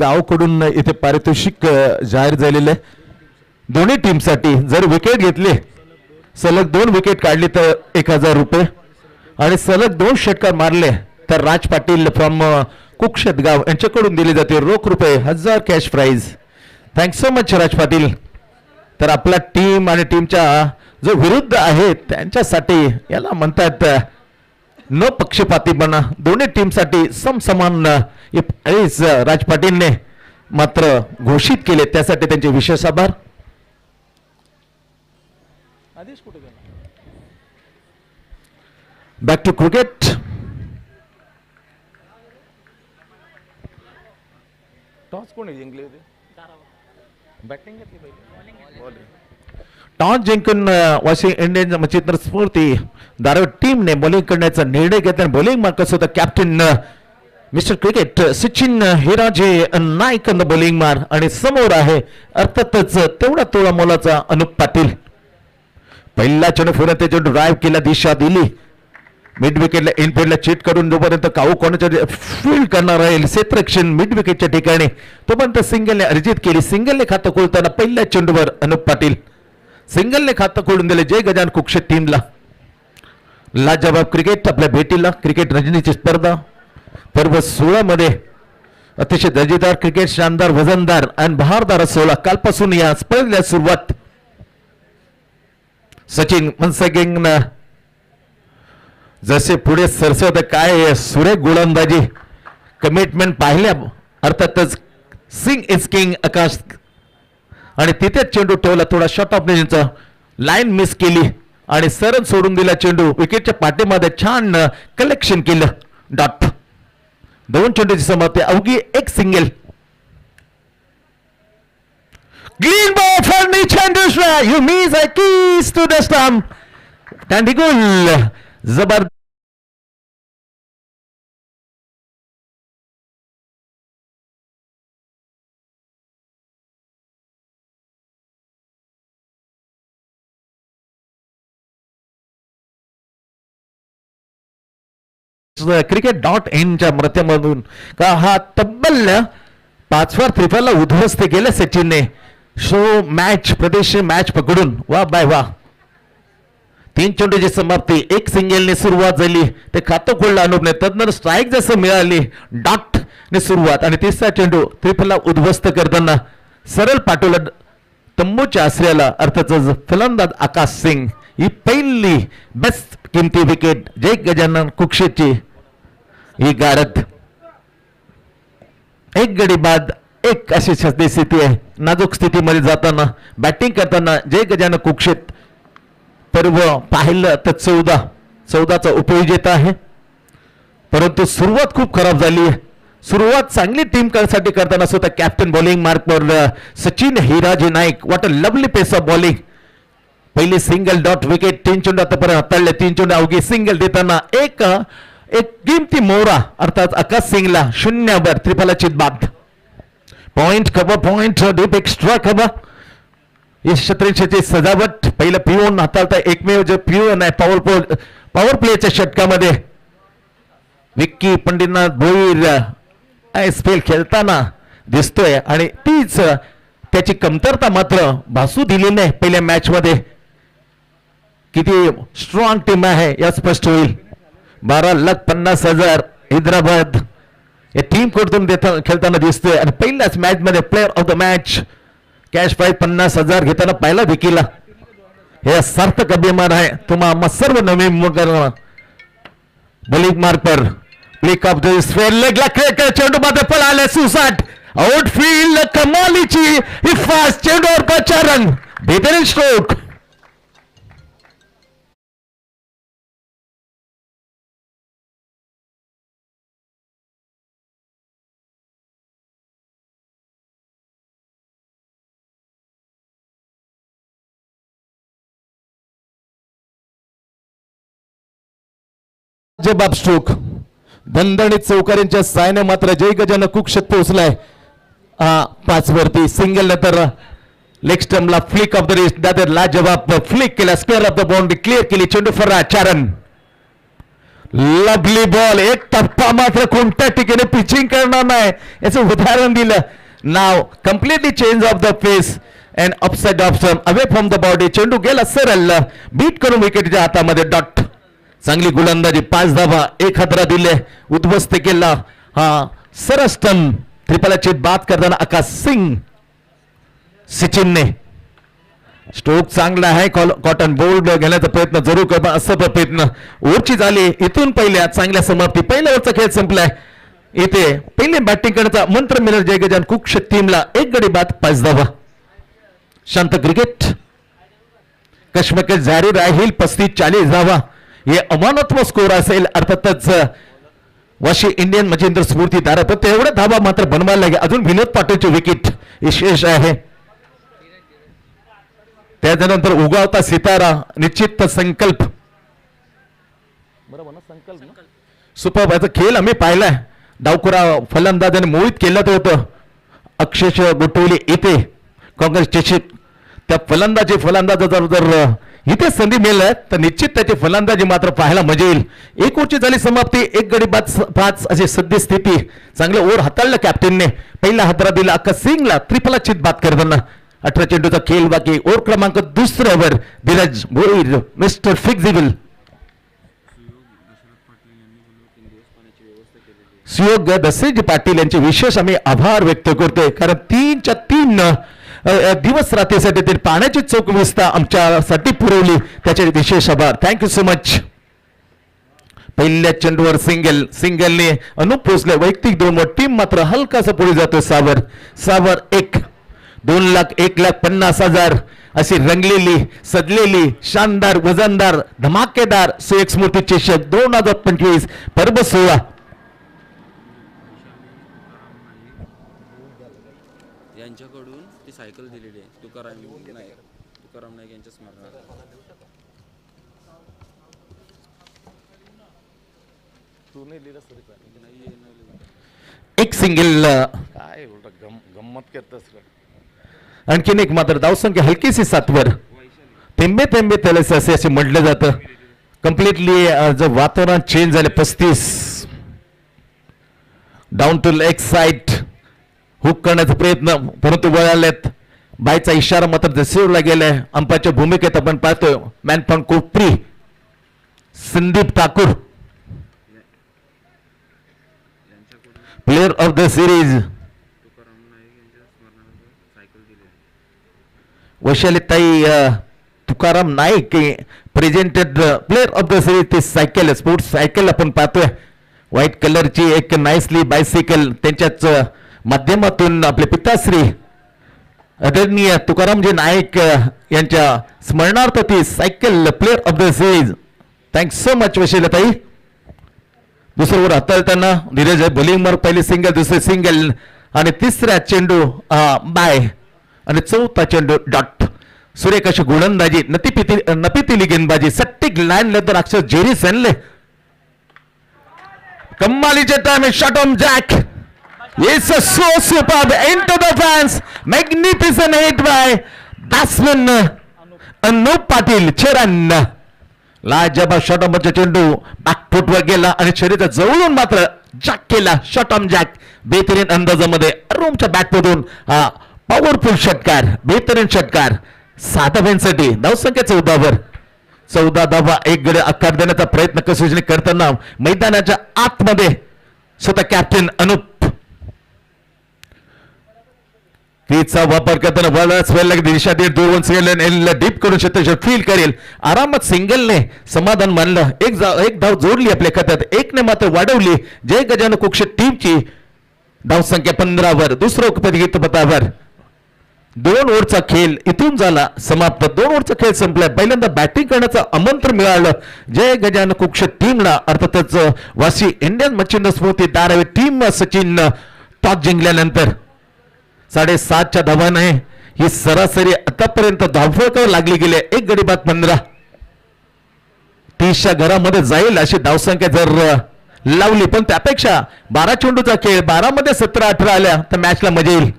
गावकडून इथे पारितोषिक जाहीर झालेलं आहे दोन्ही टीमसाठी. जर विकेट घेतली सलग 2 विकेट काढली तर 1000 रुपये आणि सलग 2 षटकार मारले तर राज पाटील फ्रॉम कुक्षेतगाव यांच्याकडून दिली जाते रोख रुपये 1000 cash prize. Thanks so much Raj Patil. तर आपला टीम आणि टीमच्या जो विरुद्ध आहे त्यांच्यासाठी याला म्हणतात न पक्षपातीपणा. दोन्ही टीमसाठी समसमान राज पाटीलने मात्र घोषित केले त्यासाठी त्यांचे विशेष आभार. Back to cricket. टॉस कोणी जिंकले होते? बॅटिंग घेतली पहिले. टॉस जिंकून वॉशिंग्टन इंडियन्स चित्र स्फूर्ती धारावी टीमने बॉलिंग करण्याचा निर्णय घेतला. बॉलिंग मार्कस होता captain mister cricket Sachin Hiraje Naik on the bowling मार आणि समोर आहे अर्थातच तेवढा तोळा मोलाचा अनुप पाटील. पहिला चेंडू फिरत ते चेंडू ड्राईव्ह केला दिशा दिली मिड विकेटला इनफिल्डला चीट करून जोपर्यंत काऊ कोणाच्या फील्ड करणार आहे क्षेत्ररक्षण मिड विकेटच्या ठिकाणी तोपर्यंत सिंगलने अर्जित केली. सिंगलने खातं खोलताना पहिल्या चेंडूवर अनुप पाटील सिंगलने खातं खोलून दिले जय गजान कुक्षेत टीमला. लाजवाब क्रिकेट आपल्या भेटीला क्रिकेट रजनीची स्पर्धा पर्व 16 मध्ये अतिशय दर्जेदार क्रिकेट शानदार वजनदार आणि बहारदार 16 कालपासून या स्पर्धेला सुरुवात. सचिन मनसगिंग जसे पुढे सरसवत काय सुरेख गोलंदाजी कमिटमेंट पाहिल्या अर्थातच सिंग इज किंग आकाश आणि तिथे चेंडू ठेवला थोडा शॉर्ट ऑफ रेंजचा लाईन मिस केली आणि सरळ सोडून दिला चेंडू विकेटच्या पाठीमध्ये छान कलेक्शन केलं डॉट. 2 चेंडूची समाप्ती अवघी 1 सिंगल. ग्रीन बॉल फॉर निचन दुसरा यू मीज अ कीज टू द स्टंप टँडिगुल जबर क्रिकेट डॉट इनच्या माध्यमातून का हा तब्बल 5व्या त्रिफळाला उद्ध्वस्त केलं सचिनने. सो मॅच प्रदेश मॅच पकडून वा बाय वा. 3 चेंडूची समाप्ती 1 सिंगलने सुरुवात झाली ते खातं खोललं अनुपने तदनंतर स्ट्राईक जसं मिळाली डॉट ने सुरुवात आणि तिसरा चेंडू त्रिफळाला उद्ध्वस्त करताना सरळ पाठवलं तंबूच्या आश्रयाला अर्थातच फलंदाज आकाश सिंग. ही पहिली बेस्ट किमती विकेट जय गजानन कुक्षेची ही गारद. 1 गडी बाद 1 अशी स्थिती आहे. नाजूक स्थितीमध्ये जाताना बॅटिंग करताना जय गजानन कुक्षेत पर्व पाहिलं तर 14चा उपयोजित आहे परंतु सुरुवात खूप खराब झाली आहे. सुरुवात चांगली टीम साठी करताना स्वतः कॅप्टन बॉलिंग मार्कवर Sachin Hiraje Naik what a lovely pace of bowling. पहिली सिंगल डॉट विकेट 3 चेंडू आतापर्यंत हाताळले 3 चेंडू अवघी सिंगल देताना एक किमती मोहरा अर्थात आकाश सिंगला 0 त्रिफळाची बाद. पॉइंट खबर पॉइंट डीप एक्स्ट्रा खबर ही शतरंजीची सजावट पहिलं पिओन हाताळता एकमेव जे पिओन आहे पॉवर प्लेच्या षटकामध्ये विक्की पंडितनाथ भोईर स्पेल खेळताना दिसतोय आणि तीच त्याची कमतरता मात्र भासू दिली नाही पहिल्या मॅच मध्ये. किती स्ट्रॉंग टीम आहे या स्पष्ट होईल. 12,50,000 हैदराबाद या टीम कडून खेळताना दिसतोय आणि पहिल्याच मॅच मध्ये player of the match cash prize 50,000 घेताना पहिला विकीला हे सार्थक अभिमान आहे तुम्हा सर्व नवीन bowling marker flick off the square लेगला चेंडू मध्ये पळाले सुसाट आउटफील्ड कमालीची ही फास्ट चेंडूवर का रन बेहतरीन स्ट्रोक. जबाब स्ट्रोक दणदणीत चौकारींच्या सायने मात्र जय गजानन कुक्षेत पोहोचलाय 5 वरती. सिंगल नंतर लेग स्टंपला फ्लिक ऑफ द रिस्ट दादर लाजवाब फ्लिक केला square off the boundary clear केली चेंडू फरा 4 रन. लवली बॉल, एक टप्पा मात्र कोणत्या ठिकाणी पिचिंग करणार नाही याचं उदाहरण दिलं. नाव completely change off the face and upside option away from the body. चेंडू गेला सरळ, बीट करून विकेटच्या हातामध्ये डॉट. चांगली गोलंदाजी, 5 धावा, 1 हादरा दिले, उद्ध्वस्त केला हा सरस्टन. त्रिपलाची बाद करताना आकाश सिंग सचिनने. स्ट्रोक चांगला आहे, कॉटन बोल्ड घेण्याचा प्रयत्न जरूर कर, असं प्रयत्न. ओव्हरची झाली इथून पहिल्या चांगल्या समाप्ती. पहिल्या ओव्हरचा खेळ संपलाय. इथे पहिले बॅटिंग करण्याचा मंत्र मिळेल जय गजान कुक्ष टीमला. 1 गडी बाद, 5 धावा. शांत क्रिकेट, कश्मकश जारी राहील. 35-40 धावा हे अमानत्व स्कोर असेल. अर्थातच वाशी इंडियन मच्छिंद्र स्फूर्ती दारा, पण तेवढ्या धावा मात्र बनवायला लागेल. अजून विनोद पाटीलचे विकेट विशेष आहे. त्याच्यानंतर उगावता सितारा, निश्चित संकल्प. बरोबर ना, संकल्प सुपर. याचा खेळ आम्ही पाहिलाय. डावकुरा फलंदाजाने मोहित केलं होतं. अक्षरशः गोटवली इथे काँग्रेसचे त्या फलंदाज जर इथे संधी मिळाल्या तर निश्चित त्याची फलंदाजी मात्र पाहायला मजा येईल. 1 ओव्हरची झाली समाप्ती. 1 गडी बाद, 5 अशी सद्यस्थिती. चांगले ओव्हर हाताळलं कॅप्टनने. पहिला हातरा दिला आकाश सिंगला त्रिफलाचित बाद करताना. 18 चेंडूचा खेळ बाकी. ओव्हर क्रमांक 2वर धीरज भोईर, मिस्टर फिक्झिबल. सुयोग दसरेजी पाटील यांचे विशेष आम्ही आभार व्यक्त करतोय, कारण 3च्या 3 दिवस रात्रीसाठी ते पाण्याची चौक व्यवस्था आमच्यासाठी पुरवली, त्याचे विशेष आभार. Thank you so much. पहिल्या चेंडूवर सिंगलने अनुप पोचले. वैयक्तिक 2 वर टीम मात्र हलकासा पुढे जातो. सावर 1, 2 लाख, 1,50,000 अशी रंगलेली, सजलेली, शानदार, वजनदार, धमाकेदार सुएक्स स्मृती चषक 2025 पर्व 16. यांच्याकडून ती सायकल दिलेली आहे तुकाराम नाईक यांच्या स्मरणार्थ. एक सिंगल, काय गंमत करतस. आणखीन एक मात्र धावसंख्या हलकीशी 7वर. थेंबे थेंबे तळेसे असे म्हटलं जातं. कम्प्लिटली जर वातावरण चेंज झाले. 35 down to leg side hook करण्याचा प्रयत्न, परंतु वळालेत. बायचा इशारा मात्र रिसिव्हला गेलाय. अंपाच्या भूमिकेत आपण पाहतोय man from Kopri Sandeep Thakur, player of the series. Vaishalitai Tukaram Naik presented player of the series. ते सायकल, स्पोर्ट्स सायकल आपण पाहतोय. व्हाईट कलरची एक नाईसली बायसिकल त्यांच्याच माध्यमातून आपले पिताश्री आदरणीय तुकारामजी नाईक यांच्या स्मरणार्थ ती cycle player of the series. Thanks so much Vaishalitai. दुसरं ओव्हर हाताळताना धीरज बॉलिंग मार्क. पहिली सिंगल, दुसरी सिंगल आणि तिसऱ्या चेंडू बाय आणि चौथा चेंडू डॉट. सुरेख अशी गोलंदाजी, नपितिली गेंदबाजी, सट्टिक लाईन लेदर अक्षर जेरी सनले. कम्मालीचे टाइम शॉट ऑन जॅक. It's a so superb into the fans. Magnificent hit by batsman Anup Patil चरण. लाजवाब शॉट ऑन चेंडू बॅकफुट वर गेला आणि शरीराच्या जवळून मात्र जॅक केला. Shot on jack. बेहतरीन अंदाजामध्ये रूमच्या बॅटमधून हा पॉवरफुल षटकार, बेहतरीन षटकार. 7 धावांसाठी धावसंख्या 14वर. 14 धावा, 1 गडी आकार देण्याचा प्रयत्न कसोजीने करताना मैदानाच्या आतमध्ये स्वतः कॅप्टन अनुप. क्रीजचा वापर करताना बराच वेळ लागेल. दिशा दीड 2 डीप करून क्षेत्ररक्षण फील करेल. आरामात सिंगलने समाधान मानलं. एक धाव जोडली आपल्या खात्यात, 1ने मात्र वाढवली. जय गजानन कुक्ष टीमची धावसंख्या 15वर. दुसरं पथावर 2 ओव्हरचा खेळ इथून झाला समाप्त. 2 ओव्हरचा खेळ संपलाय. पहिल्यांदा बॅटिंग करण्याचं आमंत्रण मिळालं जय गजानन कुक्ष टीमला. अर्थातच वाशी इंडियन मच्छिंद्र स्फूर्ती धारावी टीम सचिन टॉस जिंकल्यानंतर 7.5च्या धावाने ही सरासरी आतापर्यंत धावफळकावर लागली गेली. 1 गडी बाद 15. 30च्या घरामध्ये जाईल अशी धावसंख्या जर लावली, पण त्यापेक्षा 12 चेंडूचा खेळ, 12 मध्ये 17-18 आल्या तर मॅचला मजा येईल.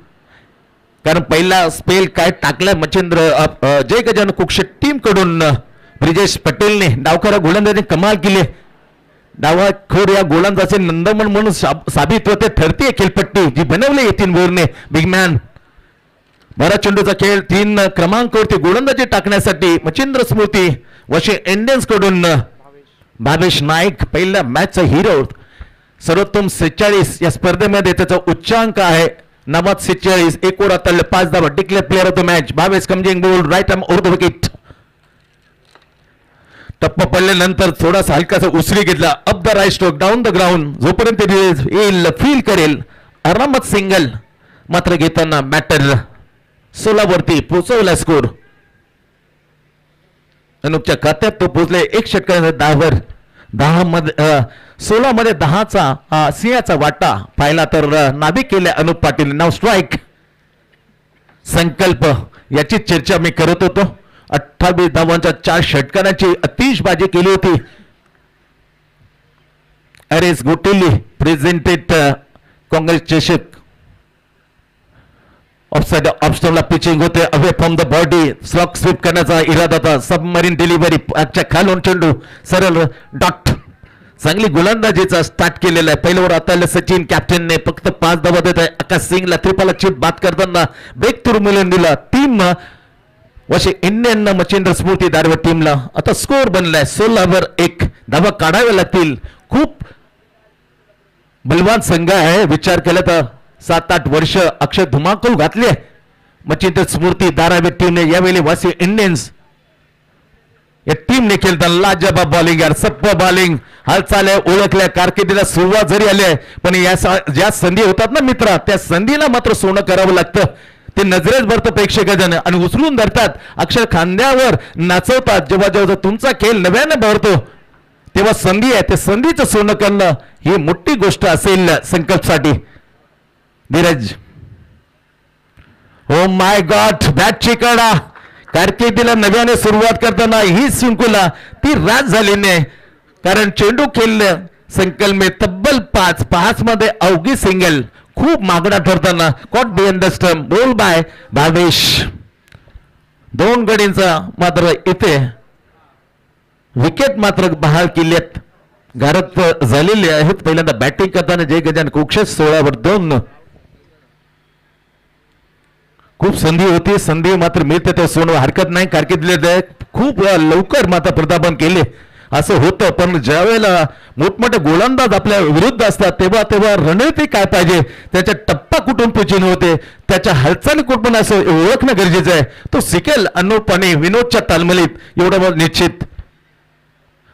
कारण पहिला स्पेल काय टाकलाय मच्छिंद्र जय गजानन कुक्ष टीम कडून ब्रिजेश पटेलने. डावखरा गोलंदाजीने कमाल केली. डावा खोड या गोलंदाजाचे नंदमन म्हणून साबित होते. ठरतीये खेळपट्टी जी बनवली येतील बोरने. बिगमॅन भरा चेंडूचा खेळ 3 क्रमांकावरती गोलंदाजी टाकण्यासाठी मच्छिंद्र स्मृती वशी इंडियन्स कडून भावेश नाईक पहिल्या मॅचचा हिरो. सर्वोत्तम 46 या स्पर्धेमध्ये त्याचा उच्चांक आहे. 46 एक ओव्हर आता 5 धावा. Declare player of the match Bhavesh कमजिंग bowl right arm over the wicket. टप्पा पडल्यानंतर थोडासा हलकासा उसरी घेतला. Up the right stroke down the ground. जोपर्यंत येईल फील करेल आरामात सिंगल मात्र घेताना बॅटर 16 वरती पोहोचवला स्कोर. अनुपच्या खात्यात तो पोहोचले 1 षटकामध्ये 10 वर 10 मध्ये 16 मध्ये 10चा सिंहाचा वाटा पाहिला तर नाभिक केल्या अनुप पाटील. नाव स्ट्राईक संकल्प याची चर्चा मी करत होतो. 28 धावांच्या 4 षटकांची अतिशबाजी केली होती. अरेस गोटिली प्रेझेंटेड काँग्रेस चषक ऑफसाइड ऑप्शनला पिचिंग होते. Away from the body slog sweep करण्याचा इरादा होता. सबमरीन डिलिव्हरी आजच्या खालून चेंडू सरळ डॉट. चांगली गोलंदाजीचा स्टार्ट केलेला आहे. पहिल्यावर आता सचिन कॅप्टनने फक्त 5 धावा देत आहे. आकाश सिंगला त्रिपाला चिप बाद करताना ब्रेक थ्रू मिळून दिला. टीम वशी इंडियन मच्छिंद्र स्मृती दारवे टीमला आता स्कोर बनलाय 16 वर 1 धावा काढाव्या लागतील. खूप बलवान संघ आहे. विचार केला तर 7-8 वर्ष अक्षय धुमाकूळ घातली आहे मच्छिंद्र स्मृती धारावी टीमने. यावेळी वासी इंडियन्स या टीमने खेळताना लाजबाब बॉलिंग यार सप्प बॉलिंग हालचाल आहे. ओळखल्या कारकिर्दीला सुरुवात जरी आली आहे पण या ज्या संधी होतात ना मित्रा त्या संधीला मात्र सोनं करावं लागतं. ते नजरेच भरतं प्रेक्षकांना आणि उचलून धरतात. अक्षर खांद्यावर नाचवतात. जेव्हा जेव्हा तुमचा खेळ नव्याने भरतो तेव्हा संधी आहे. ते संधीचं सोनं करणं ही मोठी गोष्ट असेल संकल्पसाठी. धीरज हो माय गॉड बॅटची कडा. कारकिर्दीला नव्याने सुरुवात करताना ही शृंखला ती राज झाली नाही कारण चेंडू खेळले संकल्प तब्बल 5 मध्ये अवघी सिंगल खूप मागणा ठरताना कॉट बिहाइंड द स्टंप बोल बाय भावेश. 2 गडींचा मात्र इथे विकेट मात्र बहाल केल्यात घरात झालेले आहेत. पहिल्यांदा बॅटिंग करताना जय गजान कुक्षे 16 वर 2. खूप संधी होती. संधी मात्र मिळते ते सोडून हरकत नाही. कारकिर्दीला खूप लवकर मात्र प्रदापन केले असं होतं पण ज्या वेळेला मोठमोठे गोलंदाज आपल्या विरुद्ध असतात तेव्हा रणनीती काय पाहिजे त्याच्या टप्पा कुठून पिचिंग होते त्याच्या हालचाली कुठून असं ओळखणं गरजेचं आहे. तो शिकेल अनुप आणि विनोदच्या तालमलीत एवढं निश्चित.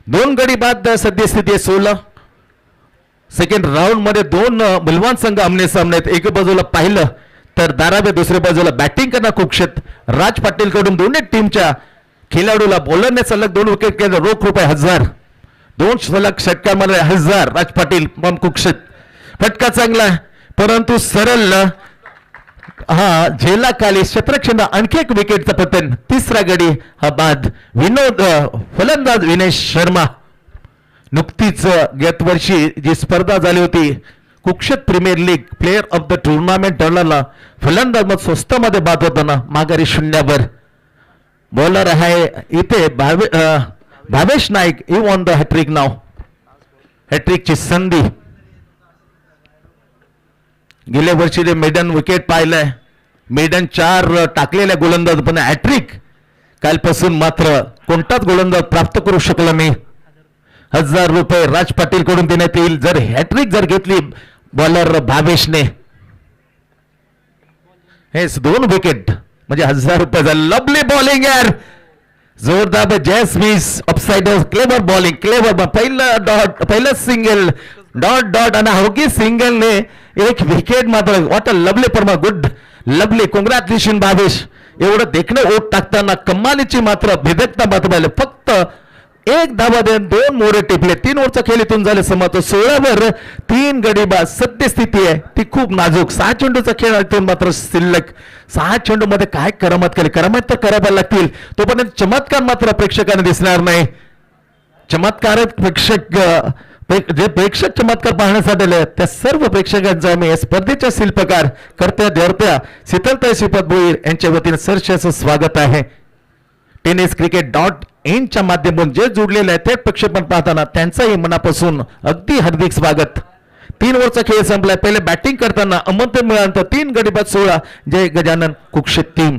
2 गडी बाद सद्यस्थिती आहे 16. सेकंड राऊंड मध्ये 2 बलवान संघ आमने सामने. एक बाजूला पाहिलं तर धारावे दुसऱ्या बाजूला बॅटिंग करणार कुक्षेत. राज पाटील कडून दोन्ही टीमच्या खेळाडूला बॉलरने सलग 2 विकेट केले. रोख ₹1000. 2 सलग षटकांमध्ये 1000 राज पाटील कुक्षेत. फटका चांगला परंतु सरळ झेला खाली क्षेत्रक्षण आणखी एक विकेटचा पतन. 3रा गडी हा बाद. विनोद फलंदाज विनेश शर्मा. नुकतीच गत वर्षी जी स्पर्धा झाली होती कुक्षेत premier league player of the tournament ठरला. फलंदाज मग स्वस्तामध्ये बाद होताना माघारी 0 वर. बॉलर आहे इथे Bhavesh Naik. He won the hat trick नाव. हॅट्रिकची संधी. गेल्या वर्षी मेडन विकेट पाहिलंय. मेडन 4 टाकलेल्या गोलंदाज पण हॅट्रिक कालपासून मात्र कोणताच गोलंदाज प्राप्त करू शकला नाही. ₹1000 राज पाटील कडून देण्यात येईल जर हॅट्रिक जर घेतली बॉलर भावेशने. हे 2 विकेट म्हणजे ₹1000 झाले. लवली बॉलिंग यार जोरदार जॅस्मिस ऑफसाइड. Clever bowling clever. पहिलं सिंगल डॉट आणि हॉकी सिंगलने 1 विकेट मात्र. वॉट अ लवली परमा. Good lovely congratulation Bhavesh. एवढं देखणं ओट टाकताना कमालीची मात्र भेदकता मात्र फक्त 1 धावा देऊन 2 मोरे टिपले. 3 ओव्हरचा खेळ इथून झाले समाप्त. 16 वर 3 गडी बाद. सद्यस्थिती आहे ती खूप नाजूक. 6 चेंडूचा खेळ इथून मात्र शिल्लक. 6 चेंडू मध्ये काय करामत केली. करामत तर करायला लागतील तोपर्यंत चमत्कार मात्र प्रेक्षकांना दिसणार नाही. चमत्कार प्रेक्षक जे प्रेक्षक चमत्कार पाहण्यासाठी आले त्या सर्व प्रेक्षकांचा मी स्पर्धेच्या शिल्पकार करत्या धरत्या शीतलताई श्रीपत भोईर यांच्या वतीने सरसेचं स्वागत आहे. टेनिस क्रिकेट एंडच्या माध्यमातून जे जोडलेले आहे थेट प्रक्षेपण पाहताना त्यांचंही मनापासून अगदी हार्दिक स्वागत. 3 ओव्हरचा खेळ संपलाय. पहिले बॅटिंग करताना अमंत मिळाल्यानंतर 3 गडी बाद 16 जय गजानन कुक्षित टीम.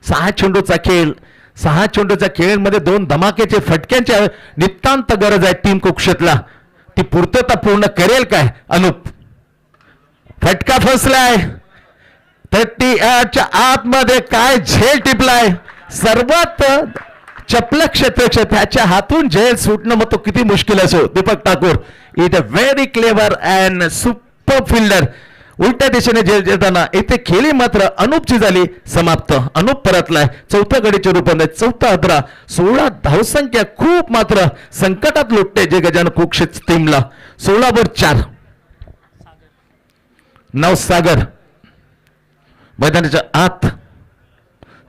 6 चेंडूचा खेळ. 6 चेंडूच्या खेळमध्ये 2 धमाक्याचे फटक्यांची नितांत गरज आहे टीम कुक्षितला. ती पूर्तता पूर्ण करेल काय अनुप? फटका फसलाय. 38च्या आतमध्ये काय झेल टिपलाय. सर्वात चपल क्षेत्र त्याच्या हातून झेल सुटणं मग तो किती मुश्किल असो. Deepak Thakur is a very clever and super fielder. उलट्या दिशेने झेल देताना इथे खेळी मात्र अनुपची झाली समाप्त. अनुप परतलाय. 4थ्या गडीच्या रूपाने 4था अधरा. 16 धावसंख्या खूप मात्र संकटात लुटते जे गजानन कुक्षित टीमला. 16/4 नवसागर मैदानाच्या आत.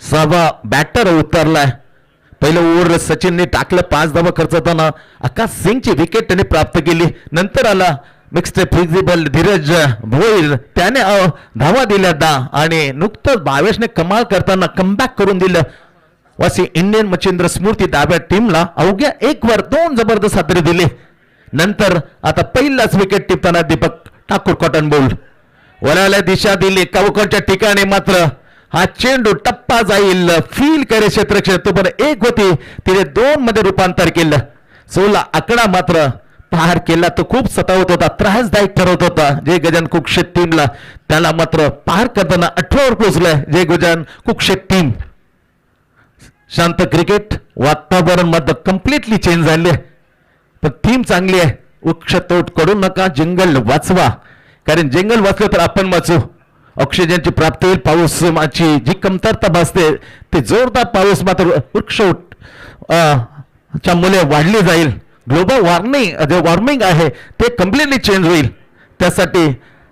6वा बॅटर उतरलाय. पहिलं ओव्हर सचिनने टाकलं. 5 धावा खर्च होताना आकाश सिंगची विकेट त्यांनी प्राप्त केली. नंतर आला मिक्स्ड फिजिबल धीरज भोईर. त्याने धावा दिल्या 10 आणि नुकतंच भावेशने कमाल करताना कमबॅक करून दिलं. वासी इंडियन मच्छिंद्र स्मृती डाव्या टीमला अवघ्या 1 वर 2 जबरदस्त हातरी दिले. नंतर आता पहिलाच विकेट टिपताना दीपक ठाकूर कॉटन बोल्ड. वळाला दिशा दिली. कावकडच्या ठिकाणी मात्र हा चेंडू टप्पा जाईल. फील करे क्षेत्र तो पण 1 होती तिने 2 मध्ये रूपांतर केलं. 16 आकडा मात्र पार केला. तो खूप सतावत होता. त्रासदायक ठरवत होता जय गजानन कुक्षित टीमला. त्याला मात्र पार करताना 18 वर पोहोचलाय जय गजानन कुक्षित टीम. शांत क्रिकेट वातावरण मात्र कम्प्लिटली चेंज झाले. पण टीम चांगली आहे. वृक्ष तोड करू नका. जंगल वाचवा. कारण जंगल वाचलं तर आपण वाचू. ऑक्सिजनची प्राप्ती होईल. पाऊसाची जी कमतरता भासते ते जोरदार पाऊस मात्र वृक्ष च्या मुले वाढली जाईल. ग्लोबल वॉर्मिंग जे वॉर्मिंग आहे ते कम्प्लिटली चेंज होईल. त्यासाठी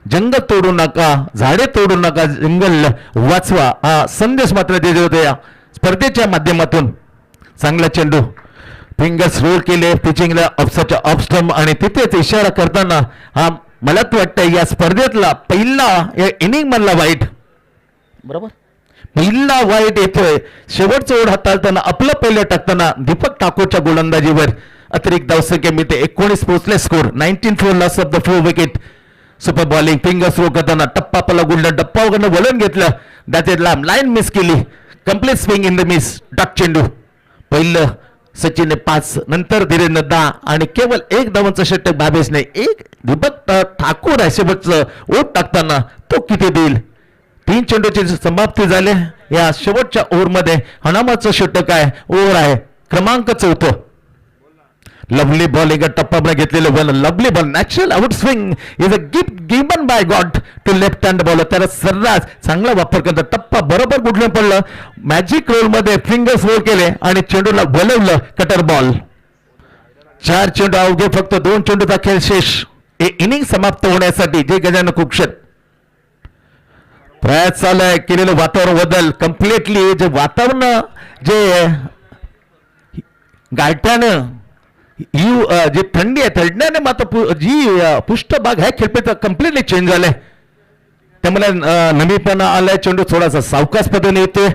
जंगल तोडू नका. झाडे तोडू नका. जंगल वाचवा हा संदेश मात्र दिले होते या स्पर्धेच्या माध्यमातून. चांगला चेंडू फिंगर्स रोल केले पिचिंगला ऑफसाच्या ऑफस्टम आणि तिथेच इशारा करताना हा मला तर वाटतं या स्पर्धेतला पहिला या इनिंग मधला वाईट. बरोबर पहिला वाईट येतोय. शेवटचं ओढ हाताळताना आपलं पहिलं टाकताना दीपक ठाकूरच्या गोलंदाजीवर अतिरिक्त धावसंख्या मिळते. 19 पोहोचले score. 19 4 loss of the 4 wicket. Super bowling fingers roll करताना टप्पा पला गुंड डप्पा वगैरे वळण घेतलं. त्याचे लांब लाईन मिस केली. Complete swing in the miss. डॉक चेंडू. पहिलं सचिनने 5 नंतर धीरेने 10 आणि केवळ 1 धावांचं षटक भावेशने. 1 दीपक ठाकूर आहे शेवटचं ओट टाकताना तो किती देईल. 3 चेंडूची समाप्ती झाली. या शेवटच्या ओव्हरमध्ये हणामाचं षटक आहे. ओव्हर आहे क्रमांक 4. लवली बॉलिंग टप्पा घेतलेलं ball. Lovely ball natural out swing is a gift given by God to left hand bowler. त्याला सर्रास चांगला वापर करतात. टप्पा बरोबर कुठलं पडलं. मॅजिक रोल मध्ये फिंगर्स रोल केले आणि चेंडूला वलवलं. Cutter ball. 4 चेंडू अवघे फक्त 2 चेंडूचा खेळ शेष. हे इनिंग समाप्त होण्यासाठी जय गजानन कुक्षित प्रयास चालू आहे. केलेलं वातावरण बदल कम्प्लिटली जे वातावरण जे गाठ्यानं जी थंडी आहे थंडीने मात्र जी पृष्ठभाग आहे खेळपेचा कम्प्लिटली चेंज झालाय. त्यामुळे नवीपणा आलाय. चेंडू थोडासा सावकाश पद्धतीने येतोय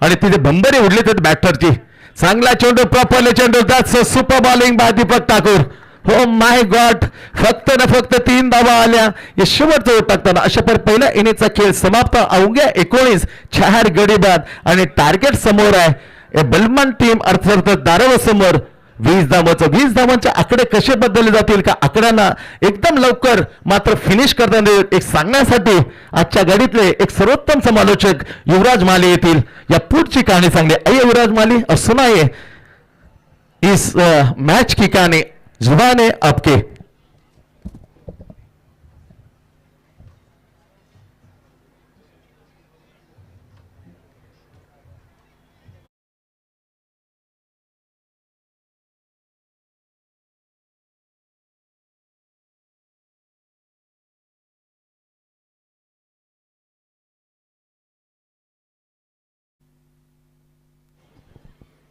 आणि तिथे बंबरी उडली तर बॅटरची. चांगला चेंडू प्रॉपरली चेंडू. That's super bowling bye Deepak Thakur. हो माय गॉड. फक्त ना फक्त 3 धावा आल्या या शेवटचं टाकताना. अशा पर पहिला इनिंगचा खेळ समाप्त. अवघ्या 19 4 गडी बाद आणि टार्गेट समोर आहे. बलमान टीम अर्थात दारावर समोर 20 धावांचं. 20 धावांचे आकडे कसे बदलले जातील का आकड्यांना एकदम लवकर मात्र फिनिश करताना एक सांगण्यासाठी आजच्या गाडीतले एक सर्वोत्तम समालोचक युवराज माली येतील. या पुढची कहाणी सांगली. अये युवराज माली और सुनाइए इस मैच की कहानी. जुबान है आपके.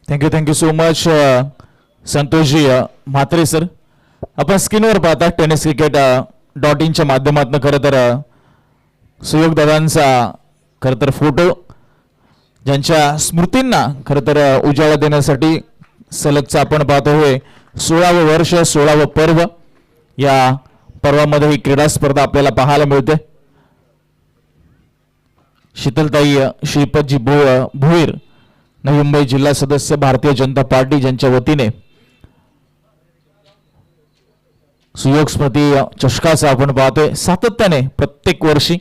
Thank you so much Santoshji Mhatre sir. आपण स्क्रीनवर पाहता टेनिस क्रिकेट .inच्या माध्यमातून खरं तर सुयोग दादांचा खरं तर फोटो ज्यांच्या स्मृतींना खरं तर उजाळा देण्यासाठी सलगचा आपण पाहतोय 16वं वर्ष 16वं पर्व. या पर्वामध्ये ही क्रीडा स्पर्धा आपल्याला पाहायला मिळते. शीतलताई श्रीपतजी भोईर, नवी मुंबई जिल्हा सदस्य भारतीय जनता पार्टी, ज्यांच्या वतीने सुयोग स्मृती चषकाचा आपण पाहतोय. सातत्याने प्रत्येक वर्षी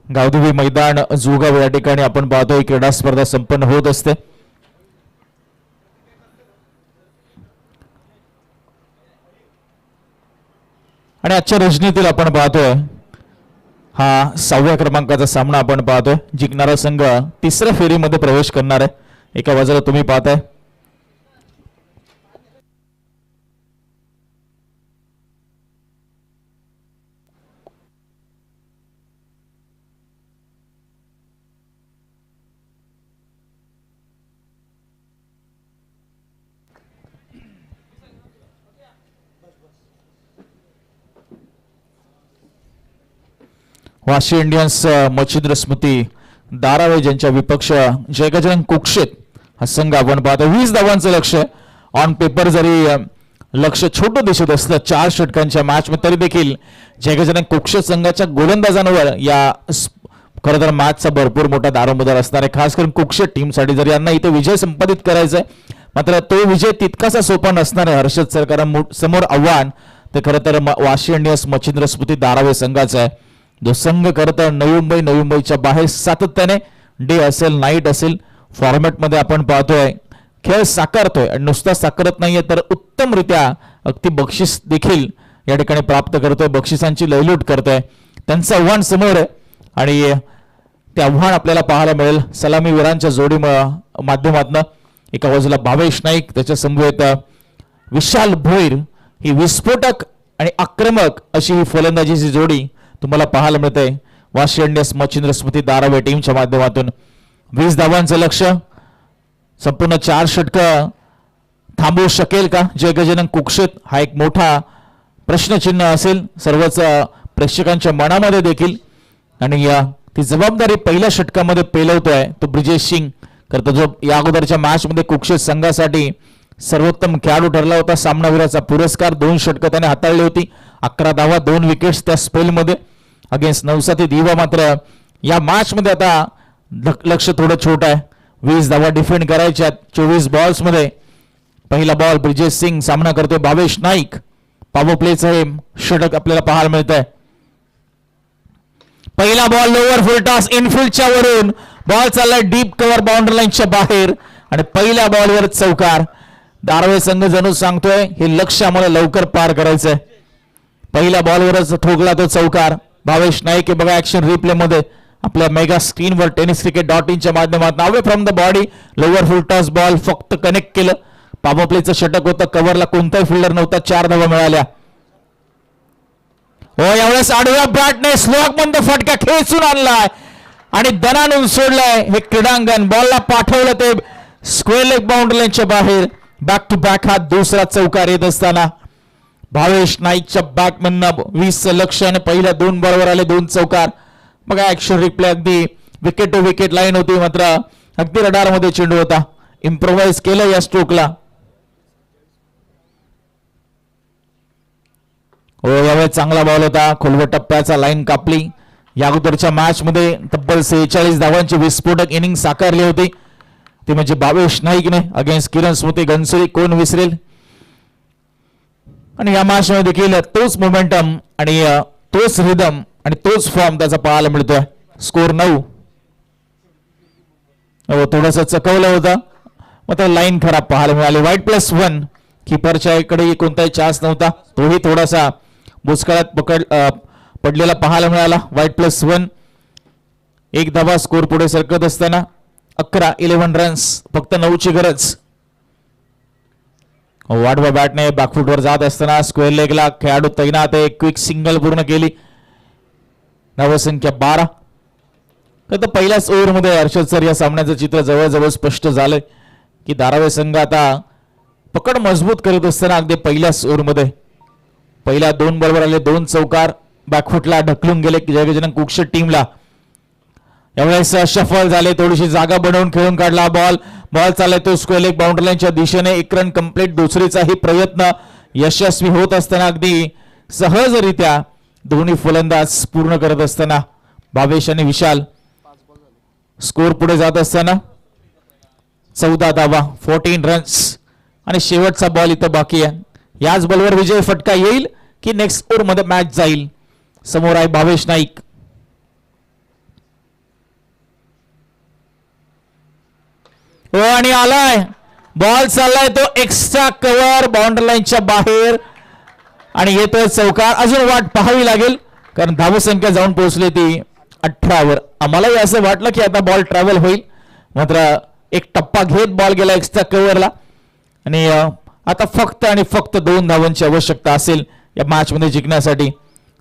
गावदेवी मैदान जुगाव या ठिकाणी आपण पाहतोय क्रीडा स्पर्धा संपन्न होत असते. आणि आजच्या रजनीतील आपण पाहतोय हा 6व्या क्रमांकाचा सामना आपण पाहतोय. जिंकणारा संघ तिसऱ्या फेरीमध्ये प्रवेश करणार आहे. एका बाजूला तुम्ही पाहताय वाशी इंडियन्स मच्छिंद्र स्मृती दारावे ज्यांच्या विपक्ष जय गजानन कुक्षेत हा संघ आपण पाहतो. 20 धावांचं लक्ष ऑन पेपर. जरी लक्ष छोटं दिसत असलं 4 षटकांच्या मॅच मध्ये, तरी देखील जय गजानन कुक्षेत संघाच्या गोलंदाजांवर या खरं तर मॅचचा भरपूर मोठा दारोमदार असणार आहे. खास करून कुक्षेत टीमसाठी जर यांना इथे विजय संपादित करायचा आहे, मात्र तो विजय तितकासा सोपा नसणार आहे. हर्षद सरकारांसमोर आव्हान ते खरं तर वाशी इंडियन्स मच्छिंद्र स्मृती दारावे संघाचा आहे. जो संघ खरं तर नवी मुंबईच्या बाहेर सातत्याने डे असेल नाईट असेल फॉर्मॅटमध्ये आपण पाहतोय खेळ साकारतोय. आणि नुसता साकारत नाहीये तर उत्तमरित्या अगदी बक्षीस देखील या ठिकाणी प्राप्त करतोय, बक्षिसांची लयलूट करतोय. त्यांचं आव्हान समोर आहे आणि ते आव्हान आपल्याला पाहायला मिळेल सलामीवीरांच्या जोडी माध्यमातून. एका बाजूला भावेश नाईक, त्याच्या समवेत विशाल भोईर. ही विस्फोटक आणि आक्रमक अशी ही फलंदाजीची जोडी तुम्हाला पाहायला मिळते वाशी इंडियन्स मच्छिंद्र स्मृती दारावे टीमच्या माध्यमातून. 20 धावांचं लक्ष, संपूर्ण 4 षटकं थांबवू शकेल का जय गजानन कुक्षेत, हा एक मोठा प्रश्नचिन्ह असेल सर्वच प्रेक्षकांच्या मनामध्ये देखील. आणि ती जबाबदारी पहिल्या षटकामध्ये पेलवतोय तो ब्रिजेश सिंग करतो, जो या अगोदरच्या मॅच मध्ये कुक्षेत संघासाठी सर्वोत्तम खेळाडू ठरला होता. सामनावीराचा पुरस्कार 2 षटकं त्याने हाताळली होती. 11 धावा 2 विकेट्स त्या स्पेलमध्ये अगेन्स्ट नवसाथी दिवा. मात्र या मॅच मध्ये आता लक्ष थोडं छोट आहे. 20 धावा डिफेंड करायच्या 24 बॉल्स मध्ये. पहिला बॉल ब्रिजेश सिंग सामना करतोय भावेश नाईक. पॉवर प्लेचं हे षटक आपल्याला पाहायला मिळत आहे. पहिला बॉल लोअर फुल टॉस इनफिल्डच्या वरून, बॉल चाललाय डीप कव्हर बाउंड्री लाईनच्या बाहेर आणि पहिल्या बॉलवर चौकार. दारवे संघ जणू सांगतोय हे लक्ष आम्हाला लवकर पार करायचंय. पहिल्या बॉलवरच ठोकला तो चौकार. भावेश नाईक हे बघा ऍक्शन रिप्ले मध्ये आपल्या मेगा स्क्रीनवर tenniscricket.in च्या माध्यमातून away from the body lower full toss ball फक्त कनेक्ट केलं. पॉवर प्लेचं षटक होतं, कव्हरला कोणताही फिल्डर नव्हता. 4 धावा मिळाल्या. हो, यावेळेस आडव्या बॅटने स्लोक बंद फटका खेचून आणलाय आणि दणानून सोडलाय हे क्रीडांगण. बॉलला पाठवलं ते स्क्वेअर लेग बाउंड्री लाईनच्या बाहेर. बॅक टू बॅक हा दुसरा चौकार येत असताना भावेश नाईकच्या बॅटमॅननं 20 लक्ष आणि पहिल्या 2 बॉलवर आले 2 चौकार. बघा ऍक्शन रिप्ले अगदी विकेट टू विकेट लाईन होती, मात्र अगदी रडार मध्ये चेंडू होता. इम्प्रोव्हाइज केलं या स्ट्रोकला. हो, यावेळी चांगला बॉल होता. खोलवट टप्प्याचा लाईन कापली. या अगोदरच्या मॅच मध्ये तब्बल 46 धावांची विस्फोटक इनिंग साकारली होती, ते म्हणजे भावेश नाईकने अगेन्स्ट किरण स्मृती घनसोली. कोण विसरेल. आणि या मॅच मध्ये देखील तोच मोमेंटम आणि तोच रिदम आणि तोच फॉर्म त्याचा पाहायला मिळतोय. स्कोर 9. थोडस चकवलं होतं, मात्र लाईन खराब पाहायला मिळाली. वाईट +1. किपरच्या इकडे कोणताही चान्स नव्हता, तोही थोडासा भूतकाळात पडलेला पाहायला मिळाला. वाईट +1. 1 धावा स्कोर पुढे सरकत असताना 11 रन्स, फक्त 9ची गरज. वाढवा बॅटने बॅकफुटवर जात असताना स्क्वेअर लेगला खेळाडू तैनात आहे. क्विक सिंगल पूर्ण केली. धावसंख्या 12. तर पहिल्याच ओव्हरमध्ये हर्षद सर या सामन्याचं चित्र जवळजवळ स्पष्ट झालंय की धारावे संघ आता पकड मजबूत करत असताना अगदी पहिल्याच ओव्हरमध्ये पहिल्या 2 बॉलवर आले 2 चौकार. बॅकफुटला ढकलून गेले जय गजानन कुक्षेट टीमला. यावेळेस शफल झाले, थोडीशी जागा बनवून खेळून काढला बॉल चाललाय तो स्क्वेअर लेग बाउंड्री लाईनच्या दिशेने. एक रन कंप्लीट. दुसरीचाही प्रयत्न यशस्वी होत असताना अगदी सहजरित्या दोन्ही फलंदाज पूर्ण करत असताना भावेश आणि विशाल स्कोर पुढे जात असताना 14 धावा 14 रन्स. आणि शेवटचा बॉल इथं बाकी आहे. याच बॉलवर विजय फटका येईल की नेक्स्ट ओव्हर मध्ये मॅच जाईल. समोर आहे भावेश नाईक. हो आणि आलाय बॉल चाललाय तो एक्स्ट्रा कव्हर बाउंड्री लाईनच्या बाहेर आणि येतोय चौकार. अजून वाट पाहावी लागेल कारण धावसंख्या जाऊन पोहोचली ती 18 वर. आम्हालाही असं वाटलं की आता बॉल ट्रॅव्हल होईल, मात्र एक टप्पा घेत बॉल गेला एक्स्ट्रा कव्हरला आणि आता फक्त आणि फक्त 2 धावांची आवश्यकता असेल या मॅच मध्ये जिंकण्यासाठी.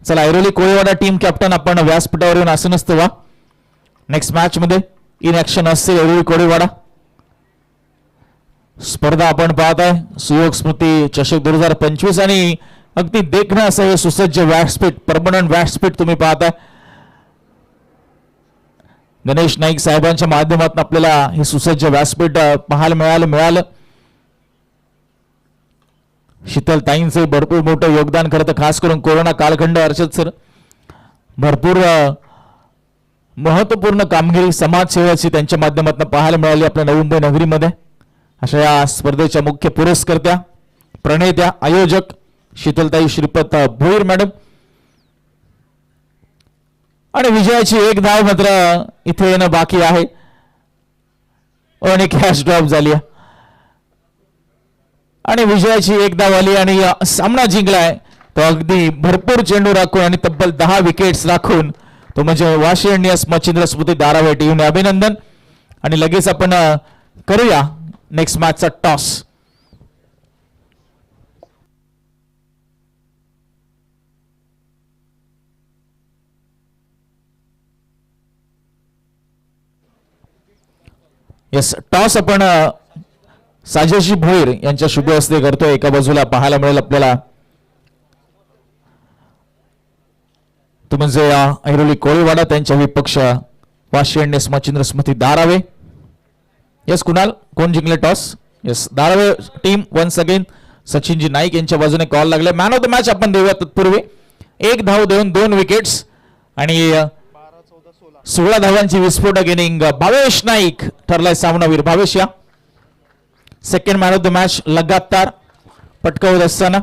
चला ऐरोली कोळीवाडा टीम कॅप्टन आपण व्यासपीठावर येऊन असं नसतं वा. नेक्स्ट मॅच मध्ये इन ऍक्शन असते ऐरोली कोळीवाडा. स्पर्धा आपण पाहत आहे सुयोग स्मृती चषक 2025 आणि अगदी देखणं असं हे सुसज्ज व्यासपीठ परमनंट व्यासपीठ तुम्ही पाहताय. गणेश नाईक साहेबांच्या माध्यमातून आपल्याला हे सुसज्ज व्यासपीठ पाहायला मिळालं. शीतल ताईंचे भरपूर मोठं योगदान करतं, खास करून कोरोना कालखंड. अर्षद सर भरपूर महत्वपूर्ण कामगिरी समाजसेवेची त्यांच्या माध्यमातून पाहायला मिळाली आपल्या नवी मुंबई नगरीमध्ये. अशा या स्पर्धेच्या मुख्य पुरस्कर्त्या प्रणेत्या आयोजक शीतलताई श्रीपत भोईर मॅडम. आणि विजयाची एक धाव मात्र इथे येणं बाकी आहे आणि कॅश ड्रॉप झाली आणि विजयाची एक धाव आली आणि सामना जिंकलाय तो अगदी भरपूर चेंडू राखून आणि तब्बल 10 विकेट्स राखून तो म्हणजे वाशी इंडियन्स मच्छिंद्र स्मृती दारावे टीमने. अभिनंदन. आणि लगेच आपण करूया नेक्स्ट मॅचचा टॉस. येस टॉस आपण साजेशी भोईर यांच्या शुभ हस्ते करतोय. एका बाजूला पाहायला मिळेल आपल्याला तो म्हणजे ऐरोली कोळीवाडा त्यांच्या विपक्ष वाशी इंडियन्स मच्छिंद्र स्मृती दारावे. येस कुणाल कोण जिंकले toss? Yes Darave team once again Sachinji Naik यांच्या बाजूने कॉल लागले. मॅन ऑफ द मॅच आपण देऊया तत्पूर्वी. 1 धाव देऊन 2 विकेट्स आणि 16 धावांची विस्फोटक इनिंग भावेश नाईक ठरलाय सामनावीर. भावेश या second man of the match लगातार पटकावत असताना